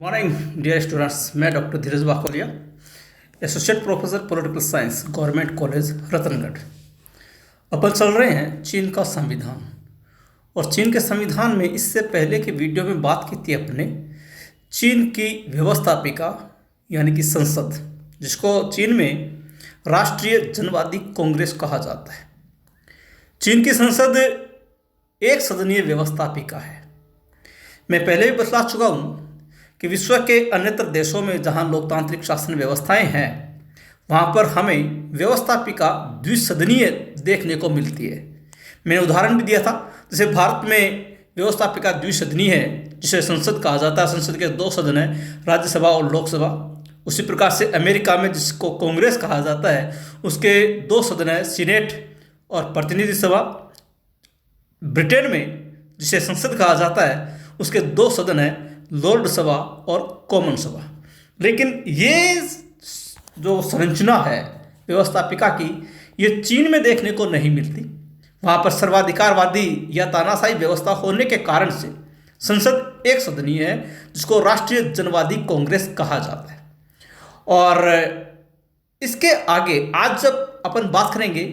Morning dear students, मैं doctor Dheeraj Bakolia, associate professor political science, government college Ratangarh. अपन चल रहे हैं चीन का संविधान। और चीन के संविधान में इससे पहले की वीडियो में बात की थी अपने चीन की व्यवस्थापिका यानी कि संसद, जिसको चीन में राष्ट्रीय जनवादी कांग्रेस कहा जाता है। चीन की संसद एक सदनीय व्यवस्थापिका है। मैं पहले भी बतला चुका हूँ कि विश्व के अन्यत्र देशों में जहाँ लोकतांत्रिक शासन व्यवस्थाएं हैं, वहाँ पर हमें व्यवस्थापिका द्विसदनीय देखने को मिलती है। मैंने उदाहरण भी दिया था, जैसे भारत में व्यवस्थापिका द्विसदनीय है, जिसे संसद कहा जाता है। संसद के दो सदन हैं, राज्यसभा और लोकसभा। उसी प्रकार से अमेरिका में जिसको कांग्रेस कहा जाता है, उसके दो सदन हैं, सीनेट और प्रतिनिधि सभा। ब्रिटेन में जिसे संसद कहा जाता है, उसके दो सदन हैं, लॉर्ड सभा और कॉमन सभा। लेकिन ये जो संरचना है व्यवस्थापिका की, ये चीन में देखने को नहीं मिलती। वहाँ पर सर्वाधिकारवादी या तानाशाही व्यवस्था होने के कारण से संसद एक सदनीय है, जिसको राष्ट्रीय जनवादी कांग्रेस कहा जाता है। और इसके आगे आज जब अपन बात करेंगे,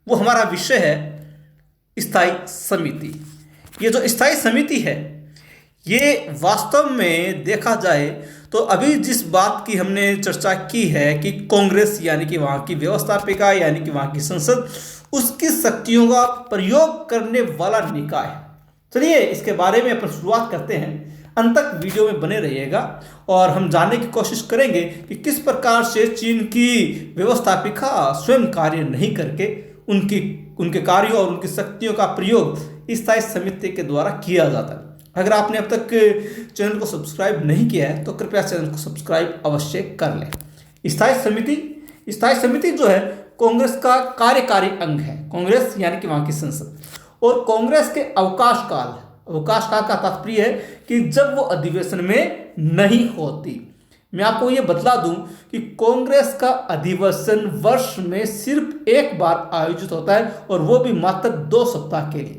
वो हमारा विषय है स्थायी समिति। ये जो स्थायी समिति है, ये वास्तव में देखा जाए तो अभी जिस बात की हमने चर्चा की है कि कांग्रेस यानी कि वहाँ की व्यवस्थापिका यानी कि वहाँ की संसद, उसकी शक्तियों का प्रयोग करने वाला निकाय। चलिए इसके बारे में अपन शुरुआत करते हैं। अंत तक वीडियो में बने रहिएगा और हम जानने की कोशिश करेंगे कि किस प्रकार से चीन की व्यवस्थापिका स्वयं कार्य नहीं करके उनके कार्यों और उनकी शक्तियों का प्रयोग स्थायी समिति के द्वारा किया जाता है। अगर आपने अब तक चैनल को सब्सक्राइब नहीं किया है तो कृपया चैनल को सब्सक्राइब अवश्य कर लें। स्थायी समिति जो है कांग्रेस का कार्यकारी अंग है। कांग्रेस यानी कि वहाँ की संसद। और कांग्रेस के अवकाश काल का तात्पर्य है कि जब वो अधिवेशन में नहीं होती। मैं आपको ये बतला दूं कि कांग्रेस का अधिवेशन वर्ष में सिर्फ एक बार आयोजित होता है, और वो भी मात्र 2 सप्ताह के लिए।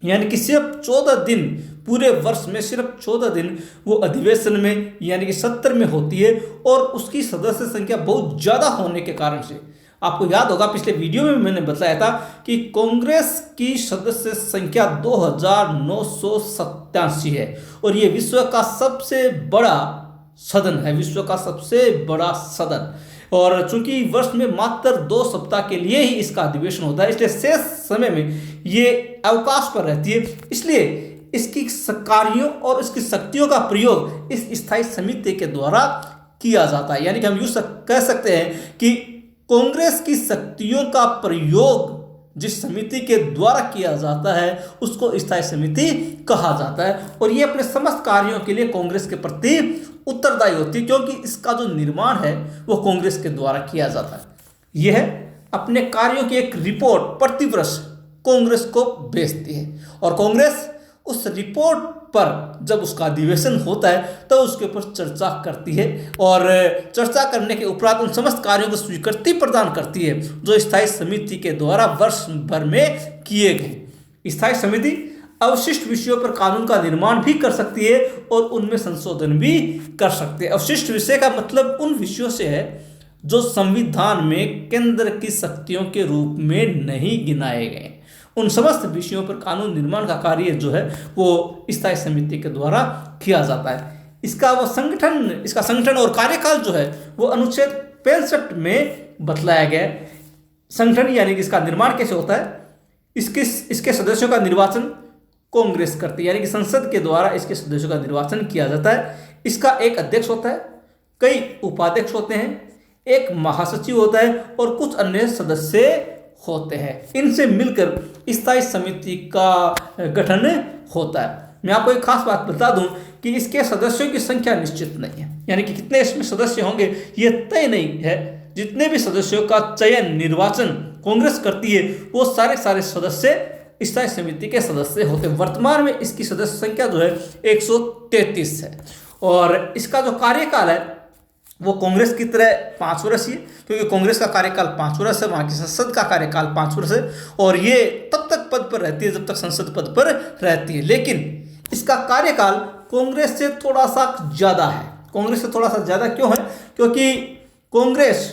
यानी कि सिर्फ 14 दिन, पूरे वर्ष में सिर्फ 14 दिन वो अधिवेशन में यानी कि सत्र में होती है। और उसकी सदस्य संख्या बहुत ज़्यादा होने के कारण से, आपको याद होगा पिछले वीडियो में मैंने बताया था कि कांग्रेस की सदस्य संख्या 2987 है। और ये विश्व का सबसे बड़ा सदन है, विश्व का सबसे बड़ा सदन। और चूंकि वर्ष में मात्र 2 सप्ताह के लिए ही इसका अधिवेशन होता है, इसलिए शेष समय में ये अवकाश पर रहती है। इसलिए इसकी कार्यों और इसकी शक्तियों का प्रयोग इस स्थायी समिति के द्वारा किया जाता है। यानी कि हम यूँ कह सकते हैं कि कांग्रेस की शक्तियों का प्रयोग जिस समिति के द्वारा किया जाता है, उसको स्थायी समिति कहा जाता है। और ये अपने समस्त कार्यों के लिए कांग्रेस के प्रति उत्तरदायी होती है, क्योंकि इसका जो निर्माण है वो कांग्रेस के द्वारा किया जाता है। यह अपने कार्यों की एक रिपोर्ट प्रतिवर्ष कांग्रेस को भेजती है, और कांग्रेस उस रिपोर्ट पर जब उसका अधिवेशन होता है तो उसके ऊपर चर्चा करती है, और चर्चा करने के उपरांत उन समस्त कार्यों को स्वीकृति प्रदान करती है जो स्थायी समिति के द्वारा वर्ष भर में किए गए। स्थायी समिति अवशिष्ट विषयों पर कानून का निर्माण भी कर सकती है और उनमें संशोधन भी कर सकते हैं। अवशिष्ट विषय का मतलब उन विषयों से है जो संविधान में केंद्र की शक्तियों के रूप में नहीं गिनाए गए। उन समस्त विषयों पर कानून निर्माण का कार्य जो है वो स्थायी समिति के द्वारा किया जाता है। इसका संगठन और कार्यकाल जो है वो अनुच्छेद 65 में बतलाया गया है। संगठन यानी कि इसका निर्माण कैसे होता है, इसके सदस्यों का निर्वाचन कांग्रेस करती है, यानी कि संसद के द्वारा इसके सदस्यों का निर्वाचन किया जाता है। इसका एक अध्यक्ष होता है, कई उपाध्यक्ष होते हैं, एक महासचिव होता है और कुछ अन्य सदस्य होते हैं। इनसे मिलकर स्थायी समिति का गठन होता है। मैं आपको एक खास बात बता दूं कि इसके सदस्यों की संख्या निश्चित नहीं है, यानी कि कितने इसमें सदस्य होंगे ये तय नहीं है। जितने भी सदस्यों का चयन निर्वाचन कांग्रेस करती है, वो सारे सदस्य स्थायी समिति के सदस्य होते हैं। वर्तमान में इसकी सदस्य संख्या जो है 133 है। और इसका जो कार्यकाल है वो कांग्रेस की तरह 5 वर्ष है, क्योंकि कांग्रेस का कार्यकाल 5 वर्ष है, वहाँ की संसद का कार्यकाल 5 वर्ष है। और ये तब तक पद पर रहती है जब तक संसद पद पर रहती है। लेकिन इसका कार्यकाल कांग्रेस से थोड़ा सा ज़्यादा है। कांग्रेस से थोड़ा सा ज़्यादा क्यों है? क्योंकि कांग्रेस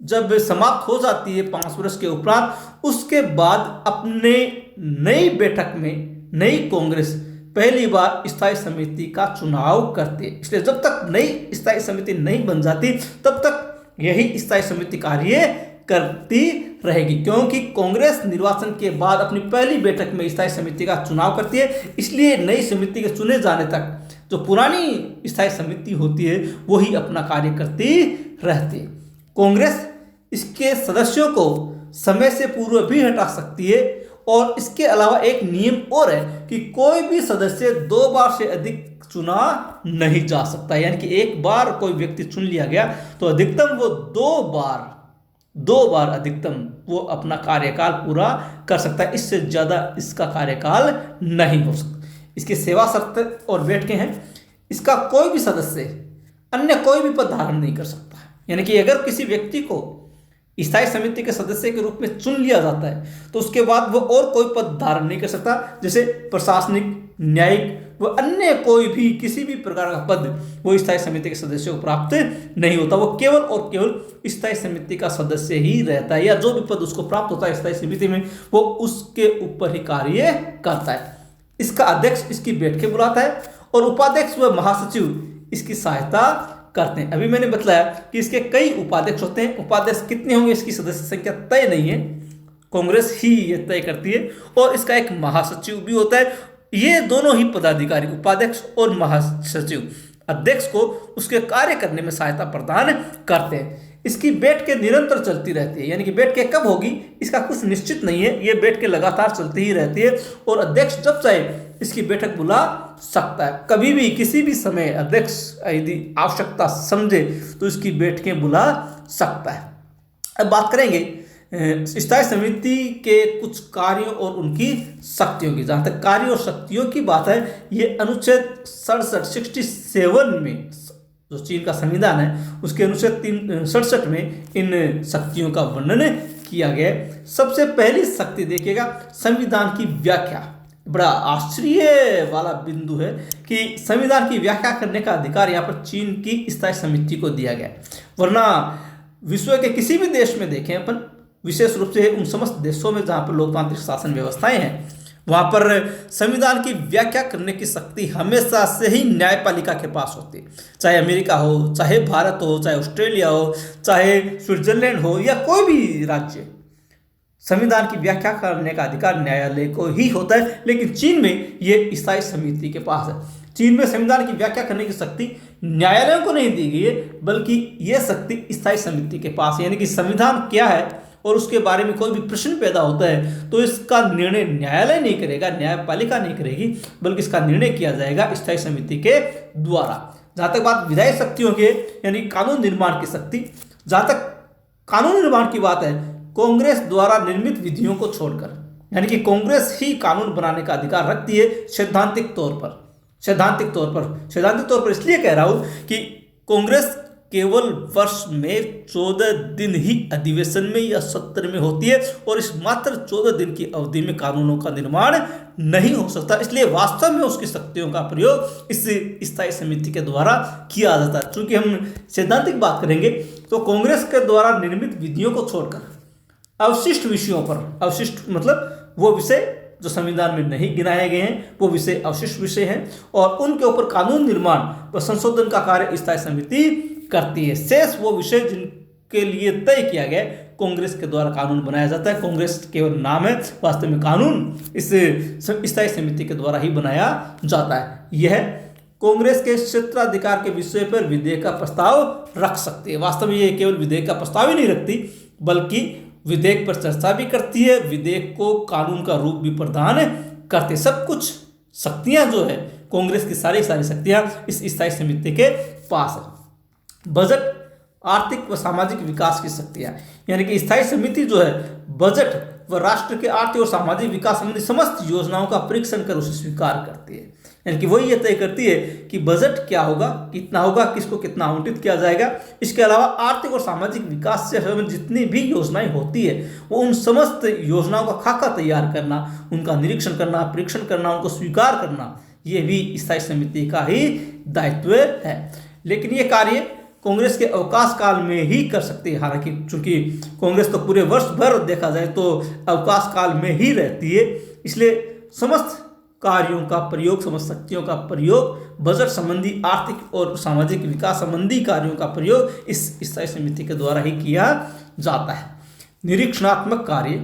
जब समाप्त हो जाती है 5 वर्ष के उपरांत, उसके बाद अपने नई बैठक में नई कांग्रेस पहली बार स्थायी समिति का चुनाव करती है। इसलिए जब तक नई स्थायी समिति नहीं बन जाती तब तक यही स्थायी समिति कार्य करती रहेगी, क्योंकि कांग्रेस निर्वाचन के बाद अपनी पहली बैठक में स्थायी समिति का चुनाव करती है। इसलिए नई समिति के चुने जाने तक जो पुरानी स्थायी समिति होती है वही अपना कार्य करती रहती है। कांग्रेस इसके सदस्यों को समय से पूर्व भी हटा सकती है, और इसके अलावा एक नियम और है कि कोई भी सदस्य 2 बार से अधिक चुना नहीं जा सकता। यानी कि एक बार कोई व्यक्ति चुन लिया गया तो अधिकतम वो 2 बार अधिकतम वो अपना कार्यकाल पूरा कर सकता है। इससे ज़्यादा इसका कार्यकाल नहीं हो सकता। इसकी सेवा शर्त और बैठकें हैं। इसका कोई भी सदस्य अन्य कोई भी पद धारण नहीं कर सकता। यानी कि अगर किसी व्यक्ति को स्थायी समिति के सदस्य के रूप में चुन लिया जाता है तो उसके बाद वो और कोई पद धारण नहीं कर सकता, जैसे प्रशासनिक, न्यायिक व अन्य कोई भी किसी भी प्रकार का पद वो स्थायी समिति के सदस्य को प्राप्त नहीं होता। वो केवल और केवल स्थायी समिति का सदस्य ही रहता है, या जो भी पद उसको प्राप्त होता है स्थायी समिति में वो उसके ऊपर ही कार्य करता है। इसका अध्यक्ष इसकी बैठकें बुलाता है और उपाध्यक्ष व महासचिव इसकी सहायता करते हैं। अभी मैंने बताया कि इसके कई उपाध्यक्ष होते हैं। उपाध्यक्ष कितने होंगे इसकी सदस्य संख्या तय नहीं है, कांग्रेस ही ये तय करती है। और इसका एक महासचिव भी होता है। ये दोनों ही पदाधिकारी, उपाध्यक्ष और महासचिव, अध्यक्ष को उसके कार्य करने में सहायता प्रदान करते हैं। इसकी बैठकें निरंतर चलती रहती है। यानी कि बैठकें कब होगी इसका कुछ निश्चित नहीं है, ये बैठकें लगातार चलती ही रहती है। और अध्यक्ष जब चाहे इसकी बैठक बुला सकता है। कभी भी किसी भी समय अध्यक्ष यदि आवश्यकता समझे तो इसकी बैठकें बुला सकता है। अब बात करेंगे स्थायी समिति के कुछ कार्यों और उनकी शक्तियों की। जहाँ तक कार्य और शक्तियों की बात है, ये अनुच्छेद 67 में जो चीन का संविधान है उसके अनुच्छेद 67 में इन शक्तियों का वर्णन किया गया है। सबसे पहली शक्ति देखिएगा, संविधान की व्याख्या। बड़ा आश्चर्य वाला बिंदु है कि संविधान की व्याख्या करने का अधिकार यहाँ पर चीन की स्थायी समिति को दिया गया है। वरना विश्व के किसी भी देश में देखें अपन, विशेष रूप से उन समस्त देशों में जहाँ पर लोकतांत्रिक शासन व्यवस्थाएं हैं, वहाँ पर संविधान की व्याख्या करने की शक्ति हमेशा से ही न्यायपालिका के पास होती है। चाहे अमेरिका हो, चाहे भारत हो, चाहे ऑस्ट्रेलिया हो, चाहे स्विट्जरलैंड हो, या कोई भी राज्य, संविधान की व्याख्या करने का अधिकार न्यायालय को ही होता है। लेकिन चीन में ये स्थायी समिति के पास है। चीन में संविधान की व्याख्या करने की शक्ति न्यायालयों को नहीं दी गई है, बल्कि ये शक्ति स्थायी समिति के पास है। यानी कि संविधान क्या है और उसके बारे में कोई भी प्रश्न पैदा होता है तो इसका निर्णय न्यायालय नहीं करेगा, न्यायपालिका नहीं करेगी, बल्कि इसका निर्णय किया जाएगा स्थायी समिति के द्वारा। जहाँ तक बात विधायी शक्तियों के यानी कानून निर्माण की शक्ति, जहाँ तक कानून निर्माण की बात है, कांग्रेस द्वारा निर्मित विधियों को छोड़कर, यानी कि कांग्रेस ही कानून बनाने का अधिकार रखती है सैद्धांतिक तौर पर इसलिए कह रहा हूं कि कांग्रेस केवल वर्ष में 14 दिन ही अधिवेशन में या सत्र में होती है, और इस मात्र 14 दिन की अवधि में कानूनों का निर्माण नहीं हो सकता। इसलिए वास्तव में उसकी शक्तियों का प्रयोग इस स्थायी समिति के द्वारा किया जाता है। चूंकि हम सैद्धांतिक बात करेंगे तो कांग्रेस के द्वारा निर्मित विधियों को छोड़कर अवशिष्ट विषयों पर, अवशिष्ट मतलब वो विषय जो संविधान में नहीं गिनाए गए हैं वो विषय अवशिष्ट विषय हैं, और उनके ऊपर कानून निर्माण व संशोधन का कार्य स्थायी समिति करती है। शेष वो विषय जिनके लिए तय किया गया कांग्रेस के द्वारा कानून बनाया जाता है। कांग्रेस केवल नाम है, वास्तव में कानून इस स्थायी समिति के द्वारा ही बनाया जाता है। यह कांग्रेस के क्षेत्राधिकार के विषय पर विधेयक का प्रस्ताव रख सकती है। वास्तव में ये केवल विधेयक का प्रस्ताव ही नहीं रखती, बल्कि विधेयक पर चर्चा भी करती है, विधेयक को कानून का रूप भी प्रदान करते। सब कुछ शक्तियां जो है कांग्रेस की सारी शक्तियां इस स्थायी समिति के पास है। बजट, आर्थिक व सामाजिक विकास की शक्तियां, यानी कि स्थायी समिति जो है बजट व राष्ट्र के आर्थिक और सामाजिक विकास संबंधी समस्त योजनाओं का परीक्षण कर उसे स्वीकार करती है। यानी कि वही ये तय करती है कि बजट क्या होगा, कितना होगा, किसको कितना आवंटित किया जाएगा। इसके अलावा आर्थिक और सामाजिक विकास से संबंधित जितनी भी योजनाएं होती है वो उन समस्त योजनाओं का खाका तैयार करना, उनका निरीक्षण करना, परीक्षण करना, उनको स्वीकार करना, ये भी स्थायी समिति का ही दायित्व है। लेकिन ये कार्य कांग्रेस के अवकाश काल में ही कर सकती है। हालांकि चूंकि कांग्रेस तो पूरे वर्ष भर देखा जाए तो अवकाश काल में ही रहती है, इसलिए समस्त कार्यों का प्रयोग, समस्त शक्तियों का प्रयोग, बजट संबंधी, आर्थिक और सामाजिक विकास संबंधी कार्यों का प्रयोग इस स्थायी समिति के द्वारा ही किया जाता है। निरीक्षणात्मक कार्य,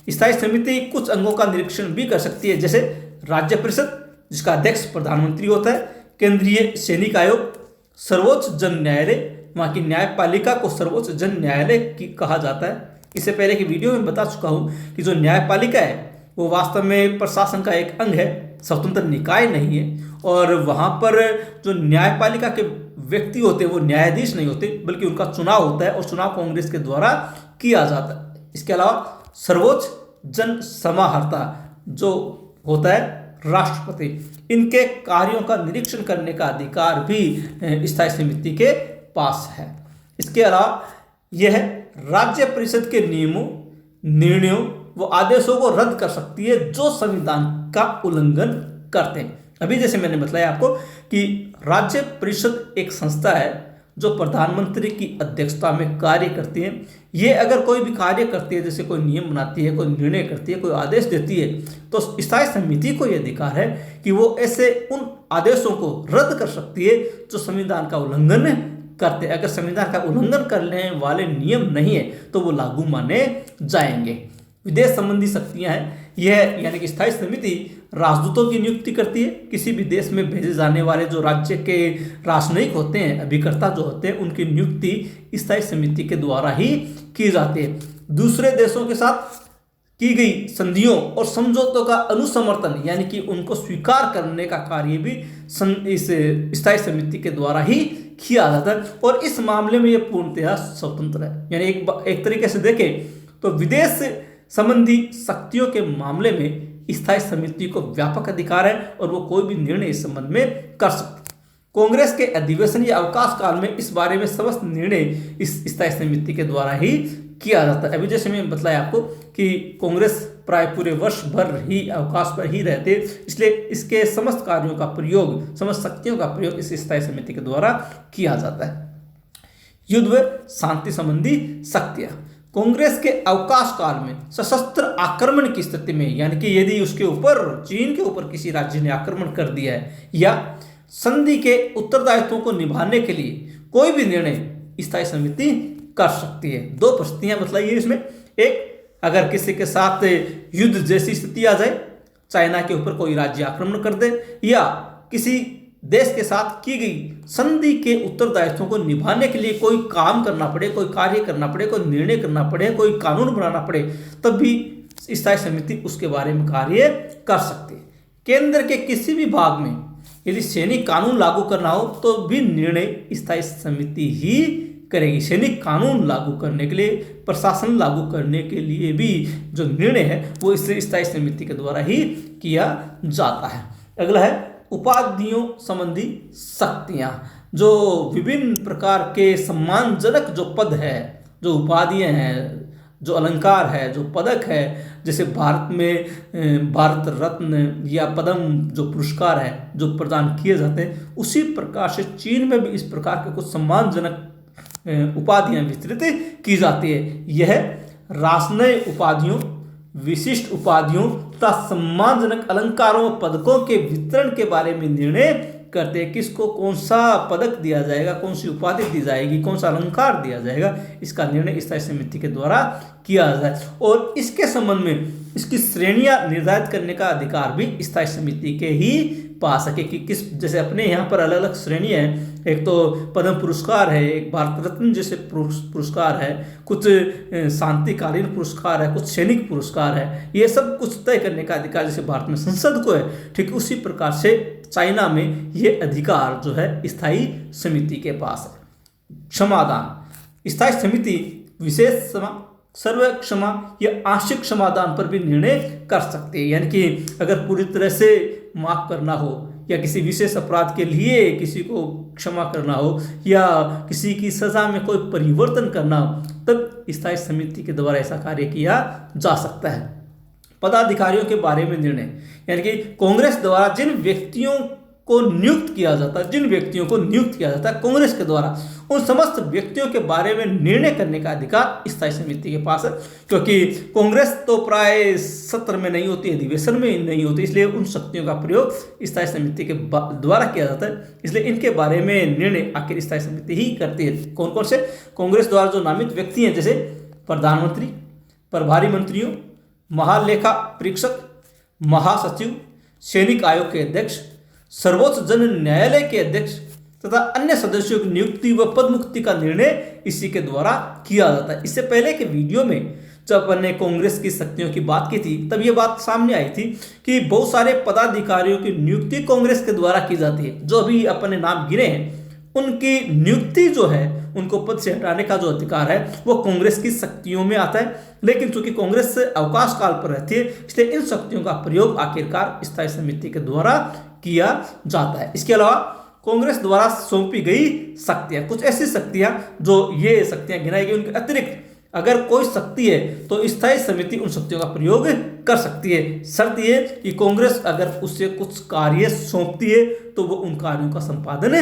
स्थायी समिति कुछ अंगों का निरीक्षण भी कर सकती है, जैसे राज्य परिषद जिसका अध्यक्ष प्रधानमंत्री होता है, केंद्रीय सैनिक आयोग, सर्वोच्च जन न्यायालय, वहाँ की न्यायपालिका को सर्वोच्च जन न्यायालय की कहा जाता है। इससे पहले की वीडियो में बता चुका हूँ कि जो न्यायपालिका है वो वास्तव में प्रशासन का एक अंग है, स्वतंत्र निकाय नहीं है। और वहाँ पर जो न्यायपालिका के व्यक्ति होते हैं वो न्यायाधीश नहीं होते, बल्कि उनका चुनाव होता है और चुनाव कांग्रेस के द्वारा किया जाता है। इसके अलावा सर्वोच्च जन समाहर्ता जो होता है राष्ट्रपति, इनके कार्यों का निरीक्षण करने का अधिकार भी स्थायी समिति के पास है। इसके अलावा यह राज्य परिषद के नियमों, निर्णयों व आदेशों को रद्द कर सकती है जो संविधान का उल्लंघन करते हैं। अभी जैसे मैंने बताया आपको कि राज्य परिषद एक संस्था है जो प्रधानमंत्री की अध्यक्षता में कार्य करती है। ये अगर कोई भी कार्य करती है, जैसे कोई नियम बनाती है, कोई निर्णय करती है, कोई आदेश देती है, तो स्थायी समिति को यह अधिकार है कि वो ऐसे उन आदेशों को रद्द कर सकती है जो संविधान का उल्लंघन करते हैं। अगर संविधान का उल्लंघन करने वाले नियम नहीं है तो वो लागू माने जाएंगे। विदेश संबंधी शक्तियां हैं, यह यानी कि स्थायी समिति राजदूतों की नियुक्ति करती है। किसी भी देश में भेजे जाने वाले जो राज्य के राजनयिक होते हैं, अभिकर्ता जो होते हैं, उनकी नियुक्ति स्थायी समिति के द्वारा ही की जाती है। दूसरे देशों के साथ की गई संधियों और समझौतों का अनुसमर्थन यानी कि उनको स्वीकार करने का कार्य भी इस स्थायी समिति के द्वारा ही किया जाता है। और इस मामले में यह पूर्णतः स्वतंत्र है। यानी एक तरीके से देखें तो विदेश संबंधी शक्तियों के मामले में स्थायी समिति को व्यापक अधिकार है और वो कोई भी निर्णय इस संबंध में कर सकती है। कांग्रेस के अधिवेशन या अवकाश काल में इस बारे में समस्त निर्णय इस स्थायी समिति के द्वारा ही किया जाता है। अभी जैसे मैं बताया आपको कि कांग्रेस प्राय पूरे वर्ष भर ही अवकाश पर ही रहते, इसलिए इसके समस्त कार्यों का प्रयोग, समस्त शक्तियों का प्रयोग इस स्थायी समिति के द्वारा किया जाता है। युद्ध व शांति संबंधी शक्तियां, कांग्रेस के अवकाश काल में सशस्त्र आक्रमण की स्थिति में, यानी कि यदि उसके ऊपर, चीन के ऊपर किसी राज्य ने आक्रमण कर दिया है या संधि के उत्तरदायित्वों को निभाने के लिए कोई भी निर्णय स्थायी समिति कर सकती है। दो परिस्थितियां बताइए इसमें। एक, अगर किसी के साथ युद्ध जैसी स्थिति आ जाए, चाइना के ऊपर कोई राज्य आक्रमण कर दे या किसी देश के साथ की गई संधि के उत्तरदायित्वों को निभाने के लिए कोई काम करना पड़े, कोई कार्य करना पड़े, कोई निर्णय करना पड़े, कोई कानून बनाना पड़े, तब भी स्थायी समिति उसके बारे में कार्य कर सकती है। केंद्र के किसी भी भाग में यदि सैनिक कानून लागू करना हो तो भी निर्णय स्थायी समिति ही करेगी। सैनिक कानून लागू करने के लिए, प्रशासन लागू करने के लिए भी जो निर्णय है वो इस स्थायी समिति के द्वारा ही किया जाता है। अगला है उपाधियों संबंधी शक्तियां, जो विभिन्न प्रकार के सम्मानजनक जो पद है, जो उपाधियां हैं, जो अलंकार है, जो पदक है, जैसे भारत में भारत रत्न या पद्म जो पुरस्कार है जो प्रदान किए जाते हैं, उसी प्रकार से चीन में भी इस प्रकार के कुछ सम्मानजनक उपाधियां वितरित की जाती है। यह राजनय उपाधियों, विशिष्ट उपाधियों तथा सम्मानजनक अलंकारों पदकों के वितरण के बारे में निर्णय करते हैं। किसको कौन सा पदक दिया जाएगा, कौन सी उपाधि दी जाएगी, कौन सा अलंकार दिया जाएगा, इसका निर्णय स्थायी समिति के द्वारा किया जाता है। और इसके संबंध में इसकी श्रेणियां निर्धारित करने का अधिकार भी स्थायी समिति के ही पास है कि किस, जैसे अपने यहाँ पर अलग अलग श्रेणियां हैं। एक तो पद्म पुरस्कार है, एक भारत रत्न जैसे पुरस्कार है, कुछ शांतिकालीन पुरस्कार है, कुछ सैनिक पुरस्कार है। ये सब कुछ तय करने का अधिकार जैसे भारत में संसद को है, ठीक उसी प्रकार से चाइना में ये अधिकार जो है स्थायी समिति के पास है। क्षमादान, स्थायी समिति विशेष क्षमा, सर्व क्षमा या आंशिक क्षमादान पर भी निर्णय कर सकती है। यानी कि अगर पूरी तरह से माफ करना हो या किसी विशेष अपराध के लिए किसी को क्षमा करना हो या किसी की सजा में कोई परिवर्तन करना हो, तब स्थायी समिति के द्वारा ऐसा कार्य किया जा सकता है। पदाधिकारियों के बारे में निर्णय, यानी कि कांग्रेस द्वारा जिन व्यक्तियों को नियुक्त किया जाता है कांग्रेस के द्वारा, उन समस्त व्यक्तियों के बारे में निर्णय करने का अधिकार स्थायी समिति के पास है। क्योंकि कांग्रेस तो प्राय सत्र में नहीं होती, अधिवेशन में नहीं होती, इसलिए उन शक्तियों का प्रयोग स्थायी समिति के द्वारा किया जाता है। इसलिए इनके बारे में निर्णय आखिर स्थायी समिति ही करती है। कौन कौन से? कांग्रेस द्वारा जो नामित व्यक्ति हैं, जैसे प्रधानमंत्री, प्रभारी मंत्रियों, महालेखा परीक्षक, महासचिव, सैनिक आयोग के अध्यक्ष, सर्वोच्च जन न्यायालय के अध्यक्ष तथा अन्य सदस्यों की नियुक्ति व पदमुक्ति का निर्णय इसी के द्वारा किया जाता है। इससे पहले के वीडियो में जब अपन ने कांग्रेस की शक्तियों की बात की थी, तब ये बात सामने आई थी कि बहुत सारे पदाधिकारियों की नियुक्ति कांग्रेस के द्वारा की जाती है। जो अभी अपन ने नाम गिने हैं, उनकी नियुक्ति जो है, उनको पद से हटाने का जो अधिकार है, वो कांग्रेस की शक्तियों में आता है। लेकिन चूंकि कांग्रेस से अवकाश काल पर रहती है, इसलिए इन शक्तियों का प्रयोग आखिरकार स्थायी समिति के द्वारा किया जाता है। इसके अलावा कांग्रेस द्वारा सौंपी गई शक्तियां, कुछ ऐसी शक्तियां जो ये शक्तियां गिनाई गई, उनके अतिरिक्त अगर कोई शक्ति है तो स्थायी समिति उन शक्तियों का प्रयोग कर सकती है। शर्त ये कि कांग्रेस अगर उससे कुछ कार्य सौंपती है तो वो उन कार्यों का संपादन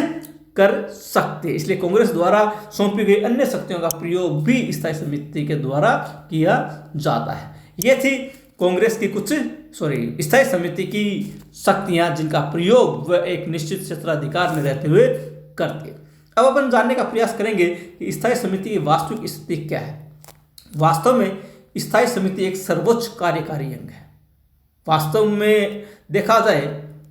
कर सकते हैं। इसलिए कांग्रेस द्वारा सौंपी गई अन्य शक्तियों का प्रयोग भी स्थायी समिति के द्वारा किया जाता है। ये थी कांग्रेस की स्थायी समिति की शक्तियां, जिनका प्रयोग वह एक निश्चित क्षेत्राधिकार में रहते हुए करती है। अब अपन जानने का प्रयास करेंगे कि स्थायी समिति की वास्तविक स्थिति क्या है। वास्तव में स्थायी समिति एक सर्वोच्च कार्यकारी अंग है। वास्तव में देखा जाए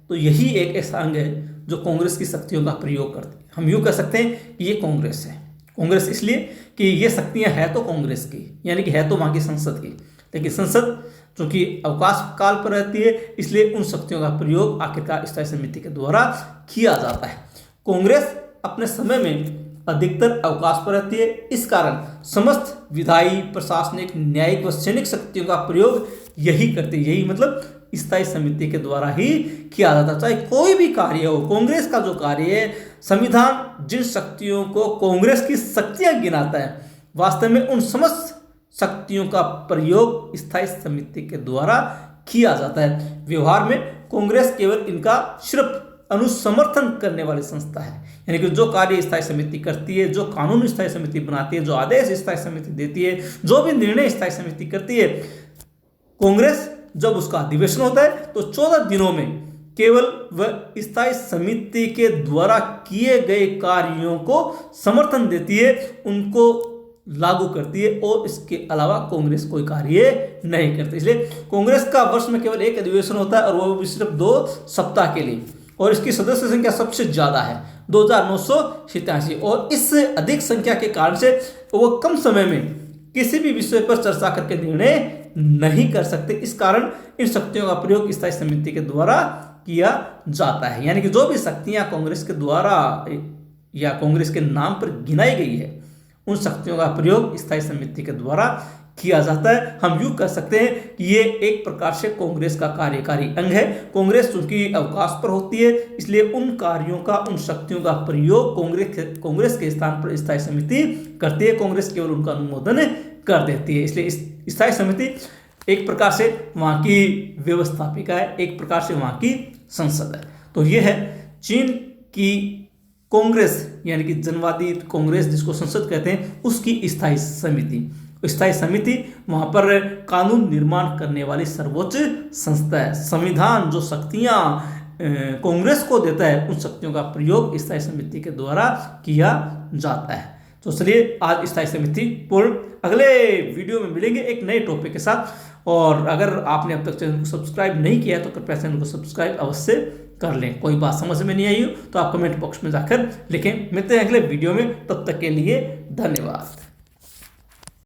तो यही एक ऐसा अंग है जो कांग्रेस की शक्तियों का प्रयोग करती है। हम यूँ कह सकते हैं कि ये कांग्रेस है। कांग्रेस इसलिए कि ये शक्तियां है तो कांग्रेस की, यानी कि है तो वहाँ की संसद की, लेकिन संसद चूंकि अवकाश काल पर रहती है, इसलिए उन शक्तियों का प्रयोग आखिरकार स्थायी समिति के द्वारा किया जाता है। कांग्रेस अपने समय में अधिकतर अवकाश पर रहती है, इस कारण समस्त विधायी, प्रशासनिक, न्यायिक व सैनिक शक्तियों का प्रयोग यही करती है। यही मतलब स्थायी समिति के द्वारा ही किया जाता है। चाहे कोई भी कार्य हो, कांग्रेस का जो कार्य है, संविधान जिन शक्तियों को कांग्रेस की शक्तियां गिनाता है, वास्तव में उन समस्त शक्तियों का प्रयोग स्थायी समिति के द्वारा किया जाता है। व्यवहार में कांग्रेस केवल इनका सिर्फ अनुसमर्थन करने वाली संस्था है, यानी कि जो कार्य स्थायी समिति करती है, जो कानून स्थायी समिति बनाती है, जो आदेश स्थायी समिति देती है, जो भी निर्णय स्थायी समिति करती है, कांग्रेस जब उसका अधिवेशन होता है तो 14 दिनों में केवल वह स्थायी समिति के द्वारा किए गए कार्यों को समर्थन देती है, उनको लागू करती है, और इसके अलावा कांग्रेस कोई कार्य नहीं करती। इसलिए कांग्रेस का वर्ष में केवल एक अधिवेशन होता है, और वो भी सिर्फ 2 सप्ताह के लिए, और इसकी सदस्य संख्या सबसे ज्यादा है 2987, और इस अधिक संख्या के कारण से वो कम समय में किसी भी विषय पर चर्चा करके निर्णय नहीं कर सकते। इस कारण इन शक्तियों का प्रयोग स्थायी समिति के द्वारा किया जाता है, यानी कि जो भी शक्तियां कांग्रेस के द्वारा या कांग्रेस के नाम पर गिनाई गई है, उन शक्तियों का प्रयोग स्थायी समिति के द्वारा किया जाता है। हम यूँ कह सकते हैं कि ये एक प्रकार से कांग्रेस का कार्यकारी अंग है। कांग्रेस चूंकि अवकाश पर होती है, इसलिए उन कार्यों का, उन शक्तियों का प्रयोग कांग्रेस के स्थान पर स्थायी समिति करती है। कांग्रेस केवल उनका अनुमोदन कर देती है। इसलिए स्थायी समिति एक प्रकार से वहाँ की व्यवस्थापिका है, एक प्रकार से वहाँ की संसद है। तो ये है चीन की कांग्रेस, यानी कि जनवादी कांग्रेस जिसको संसद कहते हैं, उसकी स्थायी समिति। स्थायी समिति वहाँ पर कानून निर्माण करने वाली सर्वोच्च संस्था है। संविधान जो शक्तियाँ कांग्रेस को देता है, उन शक्तियों का प्रयोग स्थायी समिति के द्वारा किया जाता है। तो चलिए आज स्थायी समिति पूर्ण, अगले वीडियो में मिलेंगे एक नए टॉपिक के साथ। और अगर आपने अब तक चैनल को सब्सक्राइब नहीं किया है तो कृपया चैनल को सब्सक्राइब अवश्य कर लें। कोई बात समझ में नहीं आई हो तो आप कमेंट बॉक्स में जाकर लिखें। मिलते हैं अगले वीडियो में, तब तक के लिए धन्यवाद।